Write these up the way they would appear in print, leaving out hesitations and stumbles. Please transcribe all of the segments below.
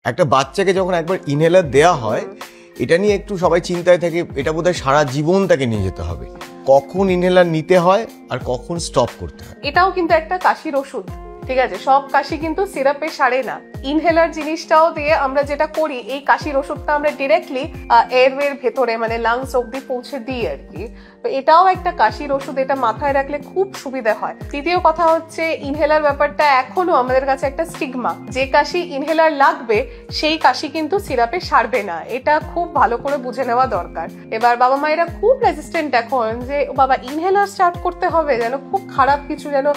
একটা বাচ্চাকে যখন একবার ইনহেলার দেওয়া হয়, এটা নিয়ে একটু সবাই চিন্তায় থাকে, এটা বোধহয় সারা জীবন তাকে নিয়ে যেতে হবে। কখন ইনহেলার নিতে হয় আর কখন স্টপ করতে হয়? এটাও কিন্তু একটা কাশির ওষুধ, ঠিক আছে? সব কাশি কিন্তু সিরাপে সারে না। ইনহেলার জিনিসটাও দিয়ে আমরা যেটা করি, এই কাশির ওষুধটা আমরা ডিরেক্টলি এয়ারওয়ের ভেতরে মানে লাংস অব্দি পৌঁছে দিই আর কি। তো এটাও একটা কাশির ওষুধ, এটা মাথায় রাখলে খুব সুবিধা হয়। তৃতীয় কথা হচ্ছে, ইনহেলার ব্যাপারটা এখনো আমাদের কাছে একটা স্টিগমা। যে কাশি ইনহেলার লাগবে সেই কাশি কিন্তু সিরাপে সারবে না, এটা খুব ভালো করে বুঝে নেওয়া দরকার। এবার বাবা মায়েরা খুব রেজিস্ট্যান্ট এখন, যে বাবা ইনহেলার স্টার্ট করতে হবে, যেন খুব খারাপ কিছু, যেন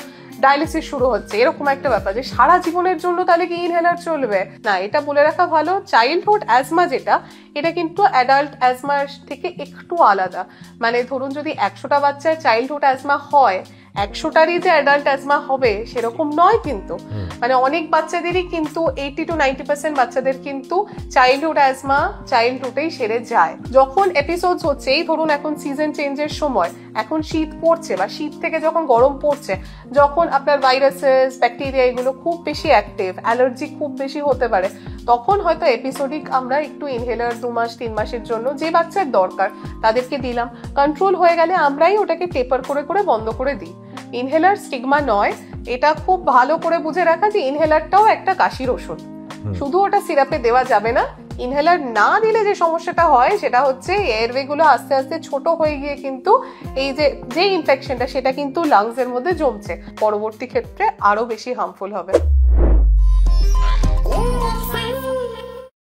ডায়ালিসিস শুরু হচ্ছে এরকম একটা ব্যাপার, যে সারা জীবনের জন্য তাহলে কি ইনহেলার চলবে না। এটা বলে রাখা ভালো, চাইল্ডহুড অ্যাজমা যেটা, এটা কিন্তু অ্যাডাল্ট অ্যাজমার থেকে একটু আলাদা। মানে ধরুন যদি 100টা বাচ্চার চাইল্ডহুড অ্যাজমা হয়, 100টারই যে অ্যাডাল্ট অ্যাজমা হবে সেরকম নয় কিন্তু। মানে অনেক বাচ্চাদেরই কিন্তু 80 to 90% বাচ্চাদের কিন্তু চাইল্ডহুড অ্যাজমা চাইল্ডহুডেই সেরে যায়। যখন এপিসোডস হচ্ছে, এই ধরুন এখন সিজন চেঞ্জের সময়, এখন শীত পড়ছে বা শীত থেকে যখন গরম পড়ছে, যখন আপনার ভাইরাসেস ব্যাকটেরিয়া এগুলো খুব বেশি অ্যাক্টিভ, অ্যালার্জি খুব বেশি হতে পারে, তখন হয়তো এপিসোডিক আমরা একটু ইনহেলার 2 মাস 3 মাসের জন্য যে বাচ্চার দরকার তাদেরকে দিলাম। কন্ট্রোল হয়ে গেলে আমরাই ওটাকে টেপার করে করে বন্ধ করে দিই। ইনহেলার স্টিগমা নয়, এটা খুব ভালো করে বুঝে রাখা যে ইনহেলারটাও একটা কাশির ওষুধ, শুধু ওটা সিরাপে দেওয়া যাবে না। ইনহেলার না দিলে যে সমস্যাটা হয় সেটা হচ্ছে এয়ারওয়ে গুলো আস্তে আস্তে ছোট হয়ে গিয়ে কিন্তু এই যে ইনফেকশনটা সেটা কিন্তু লাংস এর মধ্যে জমছে, পরবর্তী ক্ষেত্রে আরো বেশি হার্মফুল হবে।